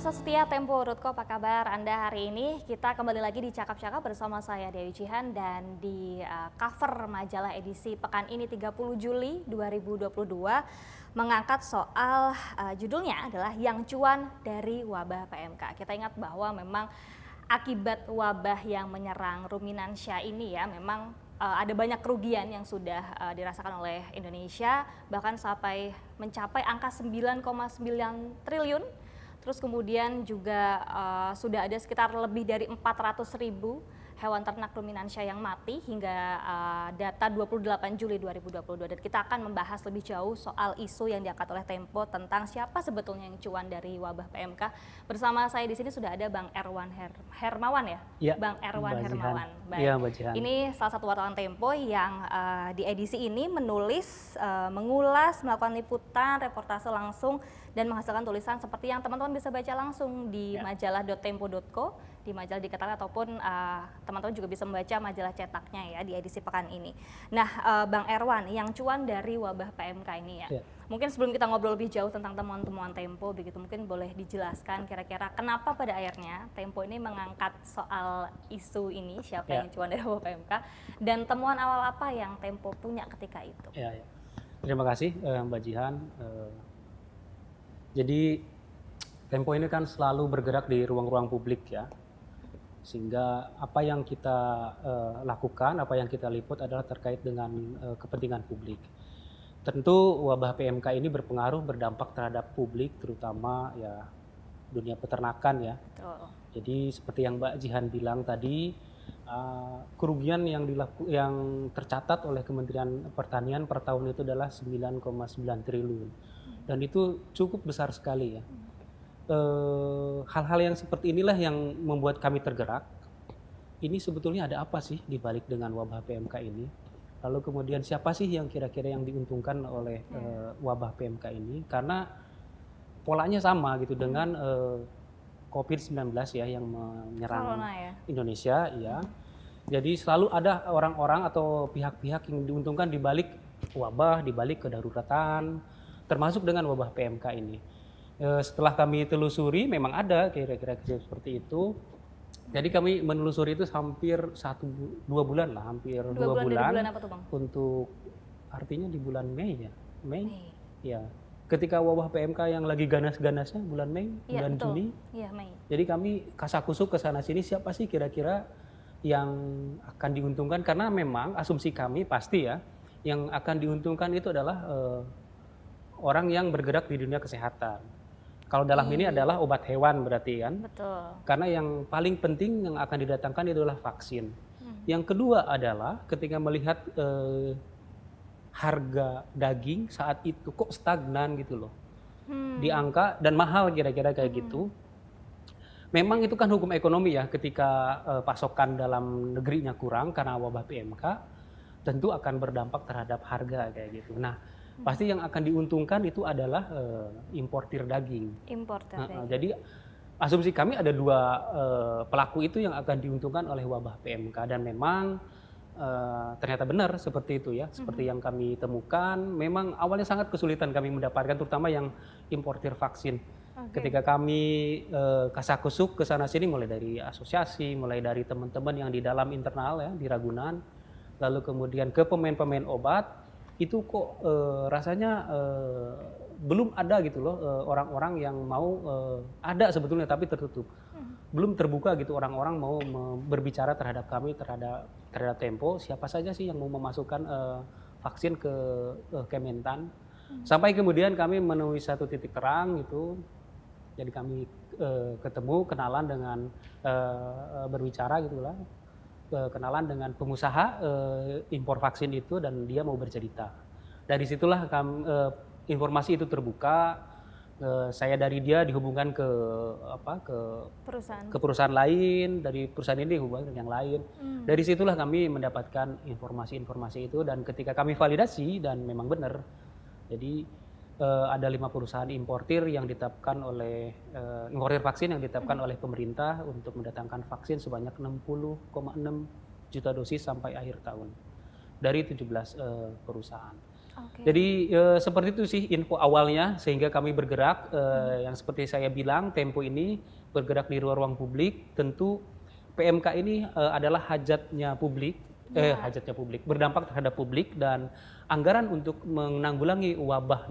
Pemirsa setia Tempo.co, apa kabar Anda hari ini? Kita kembali lagi di Cakap-Cakap bersama saya Dewi Jihan dan di cover majalah edisi pekan ini 30 Juli 2022 mengangkat soal judulnya adalah Yang Cuan dari Wabah PMK. Kita ingat bahwa memang akibat wabah yang menyerang ruminansia ini ya memang ada banyak kerugian yang sudah dirasakan oleh Indonesia, bahkan sampai mencapai angka 9,9 triliun. Terus kemudian juga sudah ada sekitar lebih dari 400.000 hewan ternak ruminansia yang mati hingga data 28 Juli 2022. Dan kita akan membahas lebih jauh soal isu yang diangkat oleh Tempo tentang siapa sebetulnya yang cuan dari wabah PMK. Bersama saya di sini sudah ada Bang Erwan Hermawan ya? Ya, Bang Erwan Hermawan. Baik. Ya, Mbak Jihan. Ini salah satu wartawan Tempo yang di edisi ini menulis, mengulas, melakukan liputan, reportase langsung dan menghasilkan tulisan seperti yang teman-teman bisa baca langsung di majalah.tempo.co, di majalah digital ataupun teman-teman juga bisa membaca majalah cetaknya ya di edisi pekan ini. Nah, Bang Erwan, yang cuan dari wabah PMK ini ya. Mungkin sebelum kita ngobrol lebih jauh tentang temuan-temuan Tempo begitu, mungkin boleh dijelaskan kira-kira kenapa pada akhirnya Tempo ini mengangkat soal isu ini, siapa yang cuan dari wabah PMK, dan temuan awal apa yang Tempo punya ketika itu. Terima kasih Mbak Jihan. Jadi Tempo ini kan selalu bergerak di ruang-ruang publik ya, sehingga apa yang kita lakukan, apa yang kita liput adalah terkait dengan kepentingan publik. Tentu wabah PMK ini berpengaruh, berdampak terhadap publik, terutama ya dunia peternakan ya. Jadi seperti yang Mbak Jihan bilang tadi, kerugian yang tercatat oleh Kementerian Pertanian per tahun itu adalah 9,9 triliun. Dan itu cukup besar sekali ya. Hal-hal yang seperti inilah yang membuat kami tergerak. Ini sebetulnya ada apa sih di balik dengan wabah PMK ini? Lalu kemudian siapa sih yang kira-kira yang diuntungkan oleh wabah PMK ini? Karena polanya sama gitu dengan COVID-19 ya yang menyerang Indonesia ya. Jadi selalu ada orang-orang atau pihak-pihak yang diuntungkan di balik wabah, di balik kedaruratan, termasuk dengan wabah PMK ini. Setelah kami telusuri memang ada kira-kira seperti itu. Jadi kami menelusuri itu hampir 2 bulan lah, hampir 2 bulan. Dari bulan apa tuh, Bang? Untuk artinya di bulan Mei ya. Mei. Ya. Ketika wabah PMK yang lagi ganas-ganasnya bulan Mei, bulan Juni. Iya, Mei. Jadi kami kasakusuk ke sana sini siapa sih kira-kira yang akan diuntungkan, karena memang asumsi kami pasti ya yang akan diuntungkan itu adalah orang yang bergerak di dunia kesehatan. Kalau dalam ini adalah obat hewan berarti kan. Betul. Karena yang paling penting yang akan didatangkan itu adalah vaksin. Yang kedua adalah ketika melihat harga daging saat itu kok stagnan gitu loh. Di angka dan mahal kira-kira kayak gitu. Memang itu kan hukum ekonomi ya, ketika pasokan dalam negerinya kurang karena wabah PMK, tentu akan berdampak terhadap harga kayak gitu. Nah, pasti yang akan diuntungkan itu adalah importir daging. Jadi asumsi kami ada 2 pelaku itu yang akan diuntungkan oleh wabah PMK, dan memang ternyata benar seperti itu ya. Seperti yang kami temukan, memang awalnya sangat kesulitan kami mendapatkan, terutama yang importir vaksin. Ketika kami kasakusuk ke sana sini, mulai dari asosiasi, mulai dari teman-teman yang di dalam internal ya di Ragunan, lalu kemudian ke pemain-pemain obat, itu kok rasanya belum ada gitu loh orang-orang yang mau ada sebetulnya tapi tertutup. Belum terbuka gitu orang-orang mau berbicara terhadap kami, terhadap Tempo, siapa saja sih yang mau memasukkan vaksin ke Kementan. Sampai kemudian kami menemui satu titik terang gitu. Jadi kami ketemu, kenalan dengan berbicara gitulah. Kenalan dengan pengusaha impor vaksin itu, dan dia mau bercerita. Dari situlah informasi itu terbuka. Saya dari dia dihubungkan ke perusahaan lain, dari perusahaan ini dihubungkan dengan yang lain. Dari situlah kami mendapatkan informasi-informasi itu, dan ketika kami validasi dan memang benar. Jadi ada 5 perusahaan importir yang ditetapkan oleh importir vaksin yang ditetapkan oleh pemerintah untuk mendatangkan vaksin sebanyak 60,6 juta dosis sampai akhir tahun dari 17 perusahaan. Oke. Jadi seperti itu sih info awalnya sehingga kami bergerak yang seperti saya bilang Tempo ini bergerak di ruang publik. Tentu PMK ini adalah Ya, hajatnya publik, berdampak terhadap publik dan anggaran untuk menanggulangi wabah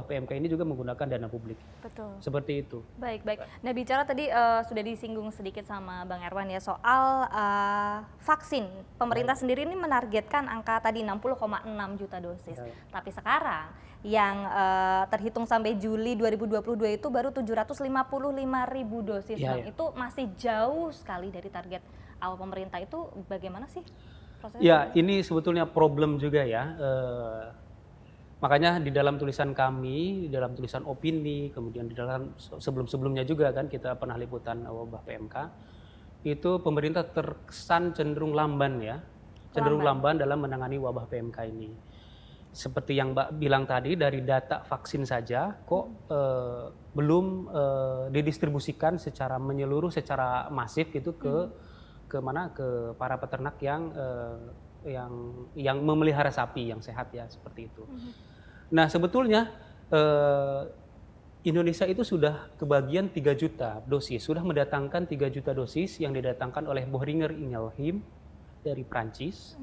PMK ini juga menggunakan dana publik. betul. Seperti itu. Baik, baik. Nah, bicara tadi sudah disinggung sedikit sama Bang Erwan ya soal vaksin. Pemerintah sendiri ini menargetkan angka tadi 60,6 juta dosis. Ya. Tapi sekarang yang terhitung sampai Juli 2022 itu baru 755.000 dosis. Ya, Bang. ya. Itu masih jauh sekali dari target awal pemerintah. Itu bagaimana sih prosesnya? Ya, ini sebetulnya problem juga ya. Makanya di dalam tulisan kami, di dalam tulisan opini, kemudian di dalam sebelum-sebelumnya juga kan kita pernah liputan wabah PMK, itu pemerintah terkesan cenderung lamban ya, cenderung lamban dalam menangani wabah PMK ini. Seperti yang Mbak bilang tadi, dari data vaksin saja kok belum didistribusikan secara menyeluruh, secara masif gitu ke para peternak yang memelihara sapi yang sehat ya, seperti itu. Nah sebetulnya Indonesia itu sudah kebagian 3 juta dosis, sudah mendatangkan 3 juta dosis yang didatangkan oleh Boehringer Ingelheim dari Prancis,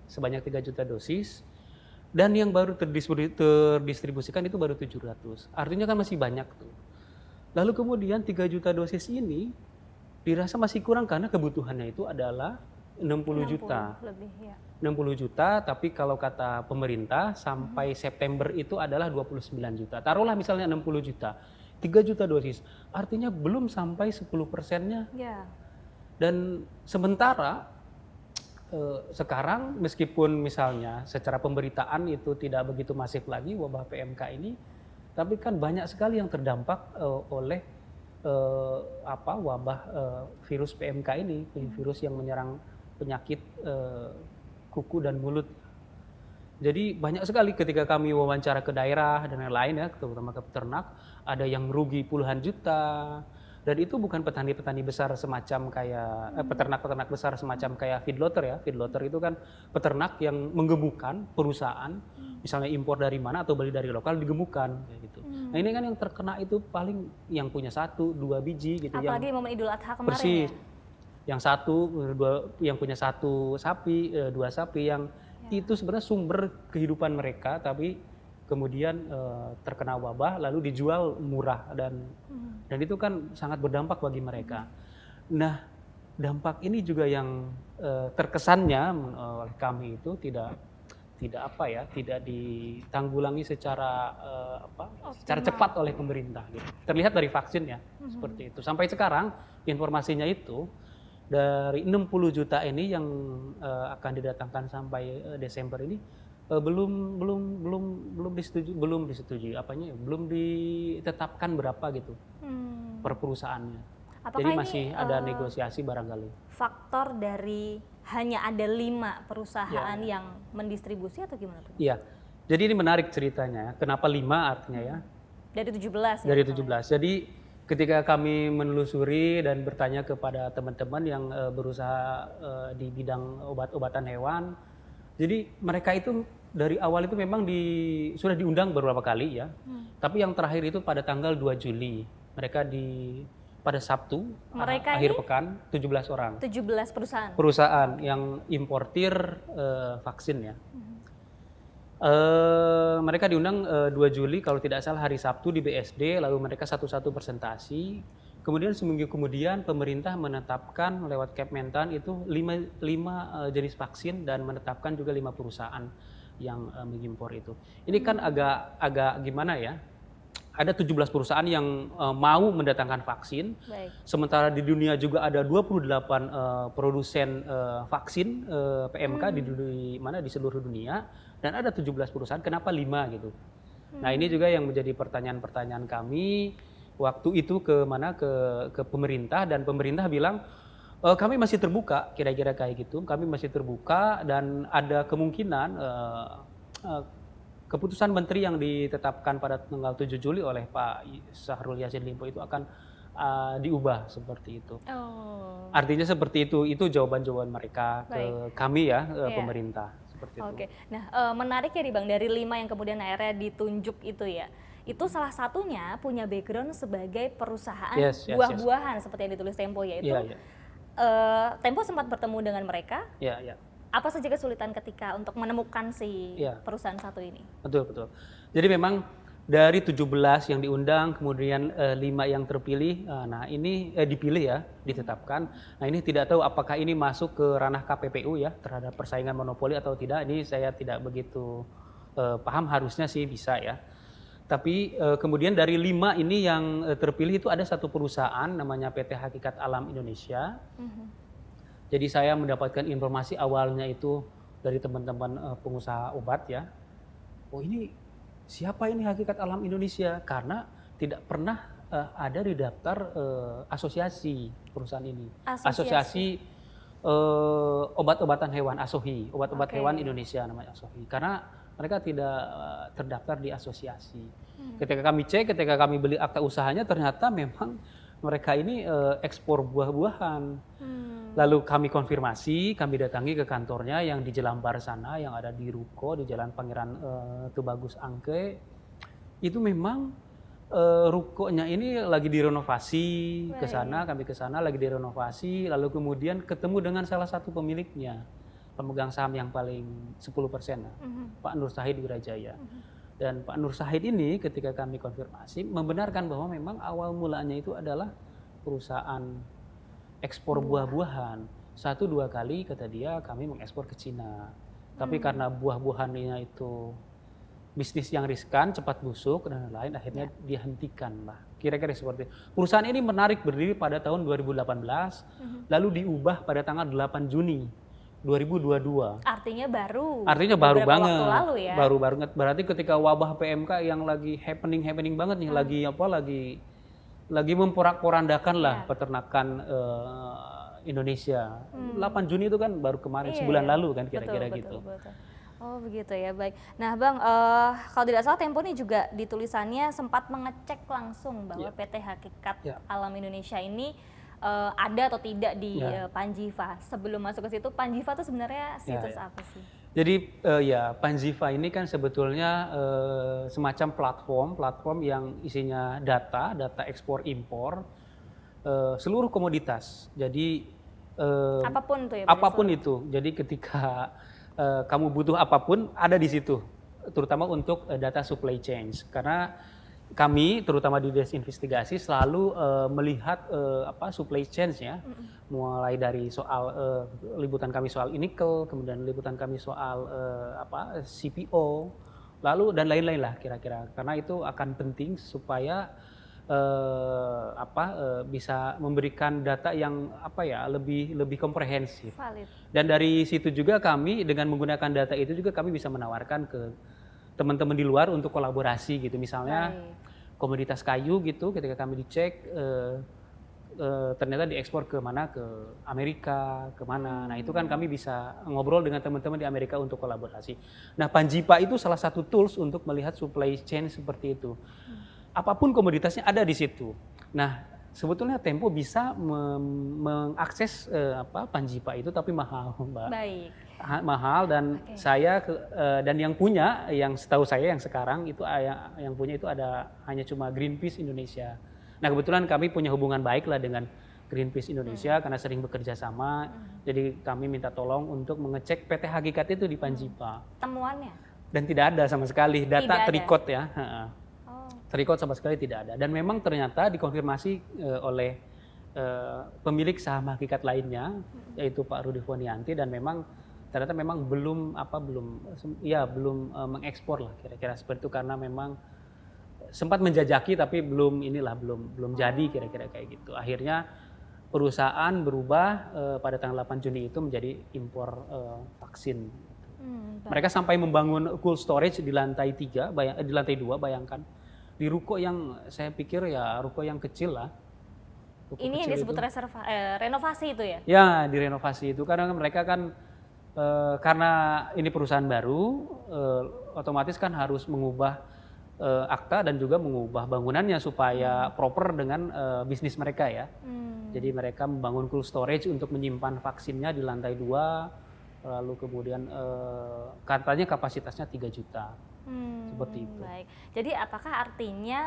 sebanyak 3 juta dosis, dan yang baru terdistribusikan itu baru 700, artinya kan masih banyak tuh. Lalu kemudian 3 juta dosis ini dirasa masih kurang karena kebutuhannya itu adalah 60 juta. Lebih, ya. 60 juta, tapi kalau kata pemerintah sampai September itu adalah 29 juta. Taruhlah misalnya 60 juta, 3 juta dosis. Artinya belum sampai 10%-nya. Ya. Dan sementara sekarang meskipun misalnya secara pemberitaan itu tidak begitu masif lagi wabah PMK ini, tapi kan banyak sekali yang terdampak oleh wabah virus PMK ini, virus yang menyerang penyakit kuku dan mulut. Jadi banyak sekali ketika kami wawancara ke daerah dan lain-lain ya, terutama ke peternak, ada yang rugi puluhan juta. Dan itu bukan petani-petani besar semacam kayak peternak-peternak besar semacam kayak feedlotter ya. Feedlotter itu kan peternak yang menggemukkan perusahaan, misalnya impor dari mana atau beli dari lokal digemukkan kayak gitu. Nah ini kan yang terkena itu paling yang punya 1-2 biji gitu. Apalagi momen Idul Adha kemarin persis, ya. yang punya 1 sapi, 2 sapi yang itu sebenarnya sumber kehidupan mereka, tapi kemudian terkena wabah lalu dijual murah dan itu kan sangat berdampak bagi mereka. Nah dampak ini juga yang terkesannya oleh kami itu tidak ditanggulangi secara cepat oleh pemerintah gitu. Terlihat dari vaksin ya, seperti itu. Sampai sekarang informasinya itu dari 60 juta ini yang akan didatangkan sampai Desember ini belum disetujui belum ditetapkan berapa gitu per perusahaannya. Apakah Jadi ini, masih ada negosiasi barangkali. Faktor dari hanya ada 5 perusahaan yang mendistribusi atau gimana tuh? Iya. Jadi ini menarik ceritanya. Kenapa 5 artinya ya? Dari 17 ya? Dari 17. Jadi ketika kami menelusuri dan bertanya kepada teman-teman yang berusaha di bidang obat-obatan hewan, jadi mereka itu dari awal itu memang sudah diundang beberapa kali ya. Tapi yang terakhir itu pada tanggal 2 Juli. Mereka pada Sabtu akhir pekan 17 orang. 17 perusahaan. Perusahaan yang importir vaksin ya. Mereka diundang 2 Juli kalau tidak salah hari Sabtu di BSD, lalu mereka satu-satu presentasi. Kemudian seminggu kemudian pemerintah menetapkan lewat Kepmentan itu 5 jenis vaksin dan menetapkan juga 5 perusahaan yang mengimpor itu. Ini kan agak gimana ya? Ada 17 perusahaan yang mau mendatangkan vaksin. Baik. Sementara di dunia juga ada 28 produsen vaksin PMK di seluruh dunia, dan ada 17 perusahaan. Kenapa 5 gitu? Nah ini juga yang menjadi pertanyaan-pertanyaan kami waktu itu ke pemerintah, dan pemerintah bilang kami masih terbuka, kira-kira kayak gitu. Kami masih terbuka dan ada kemungkinan keputusan menteri yang ditetapkan pada tanggal 7 Juli oleh Pak Syahrul Yassin Limpo itu akan diubah seperti itu. Oh. Artinya seperti itu jawaban-jawaban mereka ke kami ya, pemerintah. seperti itu. Oke, nah menarik ya nih Bang, dari 5 yang kemudian akhirnya ditunjuk itu ya, itu salah satunya punya background sebagai perusahaan Yes. buah-buahan seperti yang ditulis Tempo, yaitu Iya. Tempo sempat bertemu dengan mereka. Iya. Apa saja kesulitan ketika untuk menemukan si Iya. perusahaan satu ini? Betul. Jadi memang dari 17 yang diundang, kemudian 5 yang terpilih, nah ini dipilih ya, ditetapkan. Nah ini tidak tahu apakah ini masuk ke ranah KPPU ya, terhadap persaingan monopoli atau tidak, ini saya tidak begitu paham, harusnya sih bisa ya. Tapi kemudian dari 5 ini yang terpilih itu ada satu perusahaan namanya PT Hakikat Alam Indonesia. Jadi saya mendapatkan informasi awalnya itu dari teman-teman pengusaha obat ya. Oh ini siapa ini Hakikat Alam Indonesia? Karena tidak pernah ada di daftar asosiasi perusahaan ini. Asosiasi obat-obatan hewan ASOHI, obat-obat hewan Indonesia namanya ASOHI. Karena mereka tidak terdaftar di asosiasi. Ketika kami cek, ketika kami beli akta usahanya, ternyata memang mereka ini ekspor buah-buahan. Lalu kami konfirmasi, kami datangi ke kantornya yang di Jelambar sana, yang ada di Ruko, di Jalan Pangeran Tubagus Angke. Itu memang rukonya ini lagi direnovasi ke sana, kami ke sana lagi direnovasi, lalu kemudian ketemu dengan salah satu pemiliknya, pemegang saham yang paling 10%, Pak Nur Sahid Wirajaya. Dan Pak Nur Sahid ini ketika kami konfirmasi membenarkan bahwa memang awal mulanya itu adalah perusahaan ekspor buah-buahan. 1-2 kali kata dia kami mengekspor ke Cina. Tapi karena buah-buahannya itu bisnis yang riskan, cepat busuk dan lain-lain, akhirnya dihentikan lah. Kira-kira seperti itu. Perusahaan ini menarik berdiri pada tahun 2018, lalu diubah pada tanggal 8 Juni 2022. Artinya baru banget. waktu lalu ya. Baru banget. Berarti ketika wabah PMK yang lagi happening banget nih, lagi memporak-porandakan lah peternakan Indonesia. 8 Juni itu kan baru kemarin, sebulan lalu kan kira-kira gitu. Betul. Oh begitu ya, baik. Nah Bang, kalau tidak salah Tempo ini juga di tulisannya sempat mengecek langsung bahwa PT Hakikat Alam Indonesia ini ada atau tidak di Panjiva. Sebelum masuk ke situ, Panjiva itu sebenarnya situs apa sih? Jadi Panjiva ini kan sebetulnya semacam platform yang isinya data ekspor impor seluruh komoditas. Jadi apapun tuh ya. Apapun itu. Jadi ketika kamu butuh apapun ada di situ, terutama untuk data supply chain. Karena kami terutama di Desinvestigasi selalu melihat supply chain-nya, mulai dari soal liputan kami soal nikel, kemudian liputan kami soal CPO, lalu dan lain-lain lah kira-kira. Karena itu akan penting supaya bisa memberikan data yang lebih komprehensif. Valid. Dan dari situ juga kami dengan menggunakan data itu juga kami bisa menawarkan ke teman-teman di luar untuk kolaborasi gitu. Misalnya komoditas kayu gitu, ketika kami dicek ternyata diekspor ke mana, ke Amerika, kemana. Nah itu kan kami bisa ngobrol dengan teman-teman di Amerika untuk kolaborasi. Nah Panjiva itu salah satu tools untuk melihat supply chain seperti itu. Apapun komoditasnya ada di situ. Nah sebetulnya Tempo bisa mengakses Panjiva itu, tapi mahal, Mbak. Baik. Mahal, dan saya dan yang punya, yang setahu saya yang sekarang itu yang punya itu hanya cuma Greenpeace Indonesia. Nah kebetulan kami punya hubungan baik lah dengan Greenpeace Indonesia karena sering bekerja sama. Jadi kami minta tolong untuk mengecek PT Hakikat itu di Panjiva. Temuannya? Dan tidak ada sama sekali data terikot ya. Terikot sama sekali tidak ada. Dan memang ternyata dikonfirmasi oleh pemilik saham Hakikat lainnya, yaitu Pak Rudi Fonianti, dan memang ternyata memang belum mengekspor lah kira-kira seperti itu, karena memang sempat menjajaki tapi belum jadi kira-kira kayak gitu. Akhirnya perusahaan berubah pada tanggal 8 Juni itu menjadi impor vaksin. Mereka sampai membangun cold storage di lantai 2, bayangkan. Di ruko yang saya pikir ya ruko yang kecil lah. Ini yang disebut renovasi itu ya? Ya, direnovasi itu karena mereka kan karena ini perusahaan baru, otomatis kan harus mengubah akta dan juga mengubah bangunannya supaya proper dengan bisnis mereka ya. Jadi mereka membangun cold storage untuk menyimpan vaksinnya di lantai 2, lalu kemudian katanya kapasitasnya 3 juta. Seperti itu. Baik. Jadi apakah artinya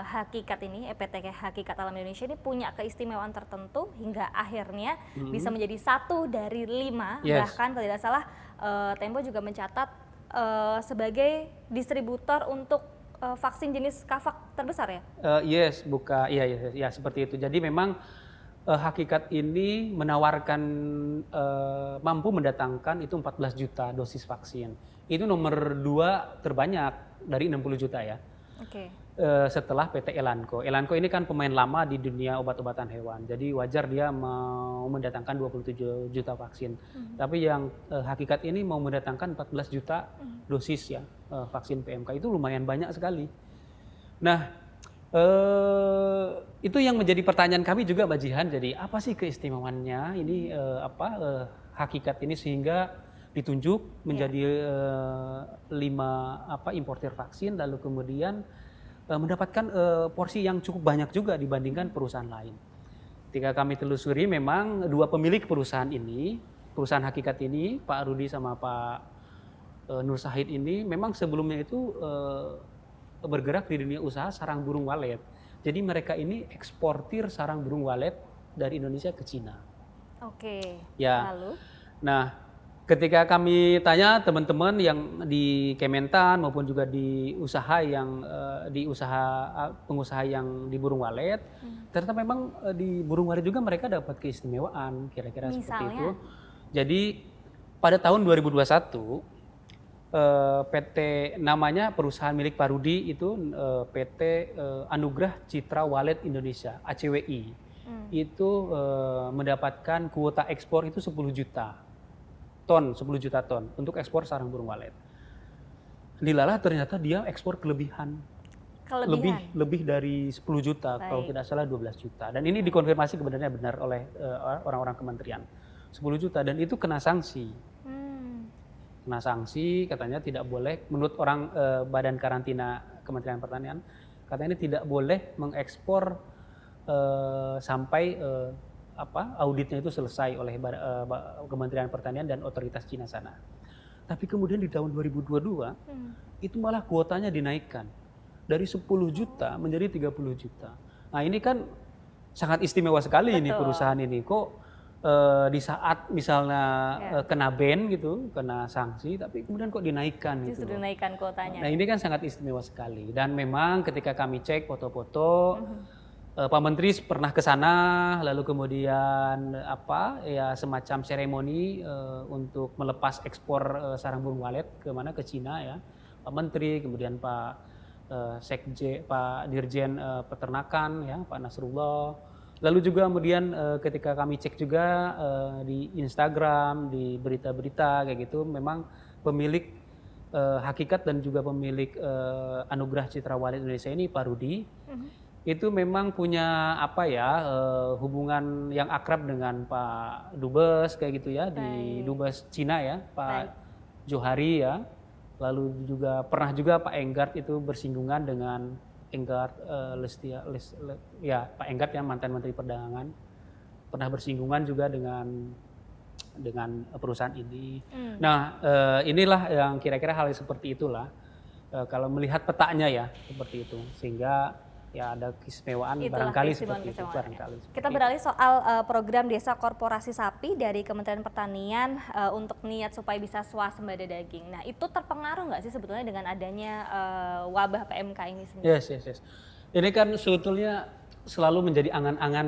Hakikat ini, PT Hakikat Alam Indonesia ini punya keistimewaan tertentu hingga akhirnya bisa menjadi 1 dari 5, bahkan kalau tidak salah Tempo juga mencatat sebagai distributor untuk vaksin jenis Covax terbesar ya? Iya seperti itu. Jadi memang Hakikat ini menawarkan mampu mendatangkan itu 14 juta dosis vaksin. Itu nomor 2 terbanyak dari 60 juta ya. Oke. Setelah PT Elanco. Elanco ini kan pemain lama di dunia obat-obatan hewan. Jadi wajar dia mau mendatangkan 27 juta vaksin. Tapi yang Hakikat ini mau mendatangkan 14 juta dosis ya vaksin PMK. Itu lumayan banyak sekali. Nah, itu yang menjadi pertanyaan kami juga Mbak Jihan. Jadi apa sih keistimewaannya ini Hakikat ini sehingga ditunjuk menjadi 5 importir vaksin, lalu kemudian mendapatkan porsi yang cukup banyak juga dibandingkan perusahaan lain. Ketika kami telusuri memang 2 pemilik perusahaan ini, perusahaan Hakikat ini, Pak Rudi sama Pak Nur Sahid ini memang sebelumnya itu bergerak di dunia usaha sarang burung walet. Jadi mereka ini eksportir sarang burung walet dari Indonesia ke Cina. Oke. Ya. Lalu? Nah, ketika kami tanya teman-teman yang di Kementan maupun juga di usaha yang pengusaha yang di burung walet, ternyata memang di burung walet juga mereka dapat keistimewaan kira-kira seperti itu. Jadi pada tahun 2021 PT namanya perusahaan milik Pak Rudi itu PT Anugrah Citra Walet Indonesia (ACWI). Itu mendapatkan kuota ekspor itu 10 juta ton untuk ekspor sarang burung walet. Dilalah ternyata dia ekspor kelebihan. Lebih dari 10 juta. Baik. Kalau tidak salah 12 juta. Dan ini dikonfirmasi kebenarannya benar oleh orang-orang kementerian. 10 juta dan itu kena sanksi. Kena sanksi katanya tidak boleh menurut orang Badan Karantina Kementerian Pertanian, katanya ini tidak boleh mengekspor sampai auditnya itu selesai oleh Kementerian Pertanian dan otoritas Cina sana. Tapi kemudian di tahun 2022 itu malah kuotanya dinaikkan dari 10 juta menjadi 30 juta. Nah ini kan sangat istimewa sekali. Betul. Ini perusahaan ini kok di saat misalnya kena ban gitu, kena sanksi, tapi kemudian kok dinaikkan. Justru gitu dinaikkan kuotanya. Nah ini kan sangat istimewa sekali. Dan memang ketika kami cek foto-foto, Pak Menteri pernah ke sana, lalu kemudian semacam seremoni untuk melepas ekspor sarang burung walet ke Cina ya. Pak Menteri, kemudian Pak Sekjen, Pak Dirjen Peternakan ya, Pak Nasrullah. Lalu juga kemudian ketika kami cek juga di Instagram, di berita-berita kayak gitu, memang pemilik Hakikat dan juga pemilik Anugrah Citra Walet Indonesia ini Pak Rudi. Itu memang punya hubungan yang akrab dengan Pak Dubes kayak gitu ya. Baik. Di Dubes Cina ya, Pak Johari ya. Lalu juga pernah juga Pak Enggart itu bersinggungan dengan Enggart Pak Enggart ya, mantan Menteri Perdagangan. Pernah bersinggungan juga dengan perusahaan ini. Nah, inilah yang kira-kira hal seperti itulah kalau melihat petanya ya seperti itu, sehingga ya ada keistimewaan barangkali seperti itu. Kita beralih soal program Desa Korporasi Sapi dari Kementerian Pertanian untuk niat supaya bisa swasembada daging. Nah itu terpengaruh nggak sih sebetulnya dengan adanya wabah PMK ini sendiri? Yes. Ini kan sebetulnya selalu menjadi angan-angan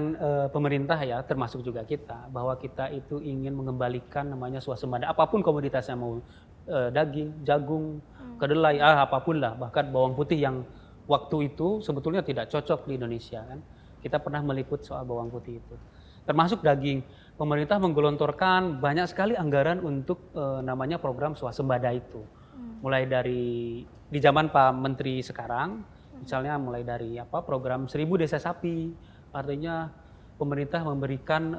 pemerintah ya, termasuk juga kita, bahwa kita itu ingin mengembalikan namanya swasembada apapun komoditasnya, mau daging, jagung, kedelai, apapun lah, bahkan bawang putih yang waktu itu sebetulnya tidak cocok di Indonesia kan. Kita pernah meliput soal bawang putih itu. Termasuk daging. Pemerintah menggelontorkan banyak sekali anggaran untuk namanya program swasembada itu. Mulai dari di zaman Pak Menteri sekarang, misalnya mulai dari program 1000 desa sapi. Artinya pemerintah memberikan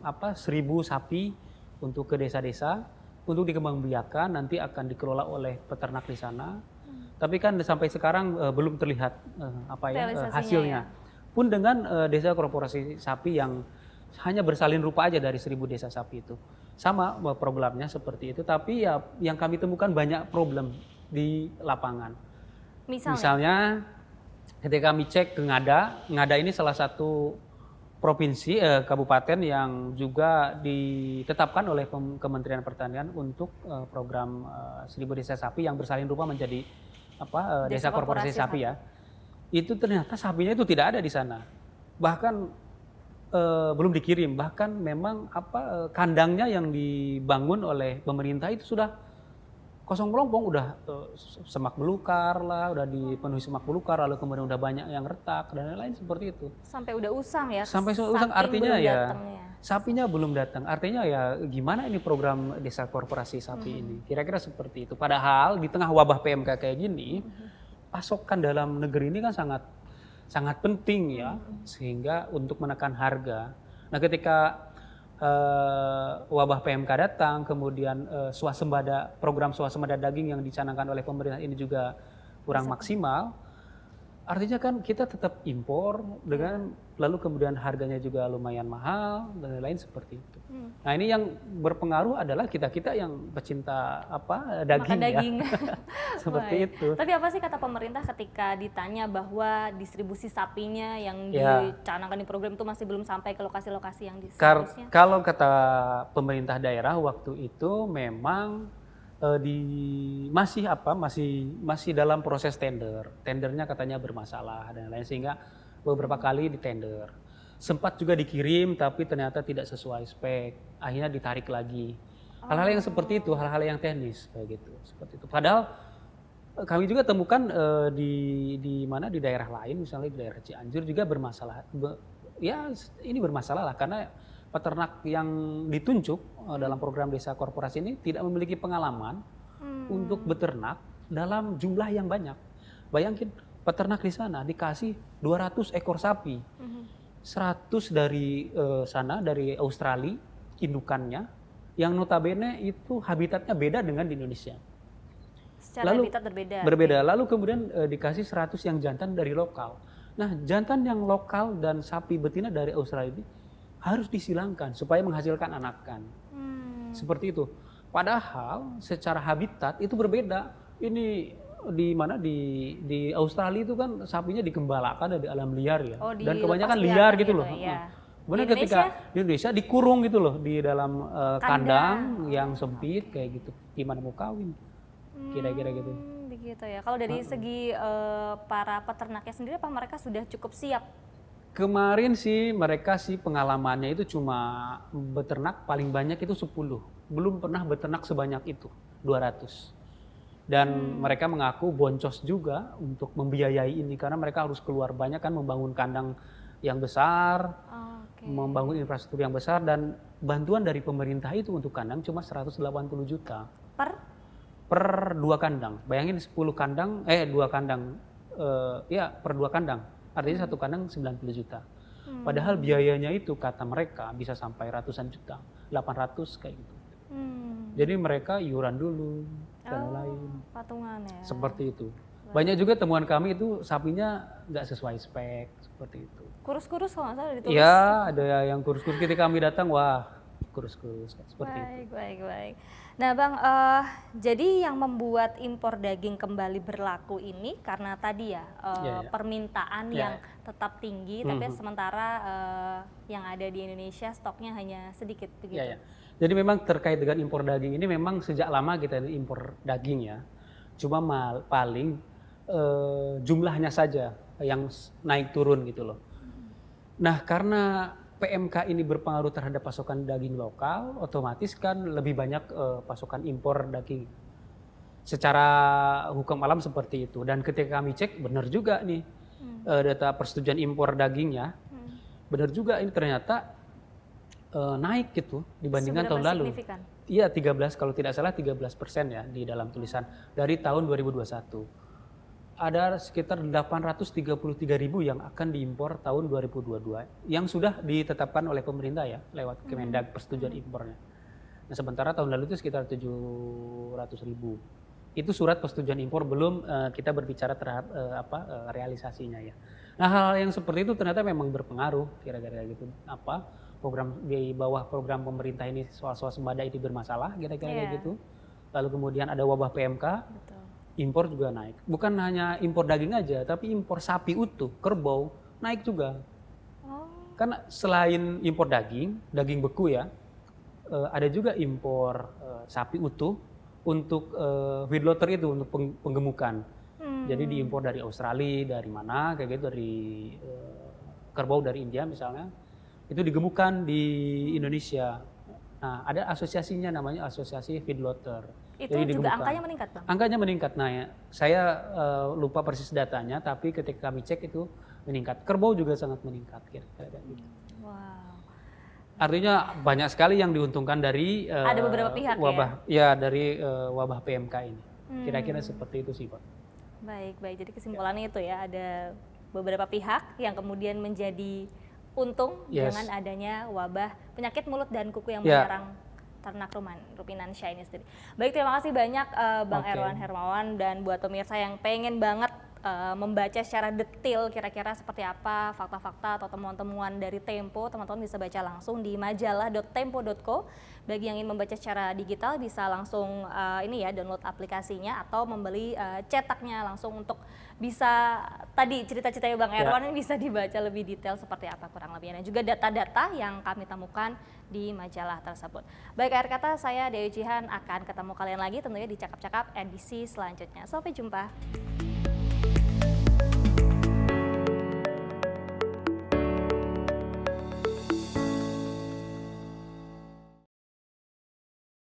1000 sapi untuk ke desa-desa untuk dikembangbiakan, nanti akan dikelola oleh peternak di sana. Tapi kan sampai sekarang belum terlihat hasilnya. Pun dengan desa korporasi sapi yang hanya bersalin rupa aja dari 1000 desa sapi itu. sama problemnya seperti itu, tapi ya yang kami temukan banyak problem di lapangan. Misalnya ketika kami cek ke Ngada ini salah satu provinsi, kabupaten yang juga ditetapkan oleh Kementerian Pertanian untuk program 1000 Desa Sapi yang bersalin rupa menjadi desa korporasi sapi ya. Itu ternyata sapinya itu tidak ada di sana. Bahkan belum dikirim, bahkan memang kandangnya yang dibangun oleh pemerintah itu sudah kosong melompong, udah semak belukar lah, udah dipenuhi semak belukar, lalu kemudian udah banyak yang retak dan lain-lain seperti itu. Sampai udah usang ya? Sampai usang, artinya ya sapinya belum datang. Artinya ya gimana ini program desa korporasi sapi ini? Kira-kira seperti itu. Padahal di tengah wabah PMK kayak gini, pasokan dalam negeri ini kan sangat penting ya, sehingga untuk menekan harga. Nah ketika wabah PMK datang, kemudian program swasembada daging yang dicanangkan oleh pemerintah ini juga kurang maksimal, artinya kan kita tetap impor dengan lalu kemudian harganya juga lumayan mahal dan lain-lain seperti itu. Nah ini yang berpengaruh adalah kita yang pecinta daging, daging. Ya. Seperti itu. Tapi apa sih kata pemerintah ketika ditanya bahwa distribusi sapinya yang dicanangkan di program itu masih belum sampai ke lokasi-lokasi yang seharusnya? Kalau kata pemerintah daerah waktu itu memang masih dalam proses tender. Tendernya katanya bermasalah dan lain, sehingga beberapa kali ditender. Sempat juga dikirim tapi ternyata tidak sesuai spek. Akhirnya ditarik lagi. Hal-hal yang seperti itu, hal-hal yang teknis kayak gitu. Seperti itu. Padahal kami juga temukan di daerah lain, misalnya di daerah Cianjur juga bermasalah. Ini bermasalah lah karena peternak yang ditunjuk dalam program desa korporasi ini tidak memiliki pengalaman untuk beternak dalam jumlah yang banyak. Bayangin peternak di sana dikasih 200 ekor sapi, 100 dari dari Australia indukannya, yang notabene itu habitatnya beda dengan di Indonesia. Secara habitat berbeda. Lalu kemudian dikasih 100 yang jantan dari lokal. Nah jantan yang lokal dan sapi betina dari Australia ini harus disilangkan supaya menghasilkan anakan. Seperti itu. Padahal secara habitat itu berbeda. Ini di Australia itu kan sapinya digembalakan di alam liar ya. Dan kebanyakan liar gitu loh. Kemudian ketika di Indonesia dikurung gitu loh di dalam kandang yang sempit kayak gitu. Gimana mau kawin? Kira-kira gitu. Begitu ya. Kalau dari segi para peternaknya sendiri, apa mereka sudah cukup siap? Kemarin sih mereka pengalamannya itu cuma beternak paling banyak itu 10. Belum pernah beternak sebanyak itu, 200. Dan mereka mengaku boncos juga untuk membiayai ini karena mereka harus keluar banyak kan, membangun kandang yang besar, membangun infrastruktur yang besar, dan bantuan dari pemerintah itu untuk kandang cuma 180 juta. Per 2 kandang. Bayangin 10 kandang, 2 kandang, per 2 kandang. Artinya 1 kandang 90 juta. Padahal biayanya itu kata mereka bisa sampai ratusan juta, 800 kayak gitu. Jadi mereka iuran dulu dan lain. Patungan ya. Seperti itu. Banyak juga temuan kami itu sapinya nggak sesuai spek, seperti itu. Kurus-kurus kalau nggak salah ditulis. Iya, ada yang kurus-kurus. Ketika kami datang, wah kurus-kurus seperti itu. Baik. Nah Bang, jadi yang membuat impor daging kembali berlaku ini karena tadi ya permintaan yang tetap tinggi, tapi sementara yang ada di Indonesia stoknya hanya sedikit begitu. Jadi memang terkait dengan impor daging ini memang sejak lama kita impor daging ya. Cuma paling jumlahnya saja yang naik turun gitu loh. Nah karena PMK ini berpengaruh terhadap pasokan daging lokal, otomatis kan lebih banyak pasokan impor daging. Secara hukum alam seperti itu. Dan ketika kami cek, benar juga nih data persetujuan impor dagingnya, benar juga ini ternyata naik gitu dibandingkan tahun lalu. Signifikan? Iya 13, kalau tidak salah 13% ya di dalam tulisan dari tahun 2021. Ada sekitar 833.000 yang akan diimpor tahun 2022 yang sudah ditetapkan oleh pemerintah ya lewat Kemendag persetujuan impornya. Nah sementara tahun lalu itu sekitar 700.000. Itu surat persetujuan impor, belum kita berbicara terhadap realisasinya ya. Nah hal-hal yang seperti itu ternyata memang berpengaruh kira-kira gitu. di bawah program pemerintah ini soal swasembada itu bermasalah, kira-kira kayak Iya. gitu. Lalu kemudian ada wabah PMK, Betul. impor juga naik. Bukan hanya impor daging aja, tapi impor sapi utuh, kerbau naik juga. Oh, Karena selain impor daging beku ya, ada juga impor sapi utuh untuk feedlotter itu, untuk penggemukan. Jadi diimpor dari Australia, dari mana kayak gitu, dari kerbau dari India misalnya, itu digemukan di Indonesia. Nah, ada asosiasinya namanya Asosiasi Feedlotter. itu Jadi juga digemukan. angkanya meningkat, Bang? Angkanya meningkat. Nah, ya, saya lupa persis datanya, tapi ketika kami cek itu meningkat. Kerbau juga sangat meningkat, kira-kira kayak gitu. Wow. Artinya banyak sekali yang diuntungkan dari Ada beberapa pihak ya? wabah, ya dari wabah PMK ini. Kira-kira seperti itu sih, Pak. Baik, baik. Jadi kesimpulannya itu ya, ada beberapa pihak yang kemudian menjadi untung Yes. dengan adanya wabah penyakit mulut dan kuku yang Ya. menyerang ternak ruminansia ini sendiri. Baik, terima kasih banyak Bang Oke. Erwan Hermawan, dan buat pemirsa yang pengen banget membaca secara detail kira-kira seperti apa fakta-fakta atau temuan-temuan dari Tempo, teman-teman bisa baca langsung di majalah.tempo.co. Bagi yang ingin membaca secara digital bisa langsung ini ya, download aplikasinya atau membeli cetaknya langsung untuk bisa tadi cerita-ceritanya Bang Ya. Erwan ini bisa dibaca lebih detail seperti apa kurang lebihnya, dan juga data-data yang kami temukan di majalah tersebut. Baik, akhir kata saya Dewi Jihan akan ketemu kalian lagi tentunya di Cakap-Cakap edisi selanjutnya. Sampai jumpa.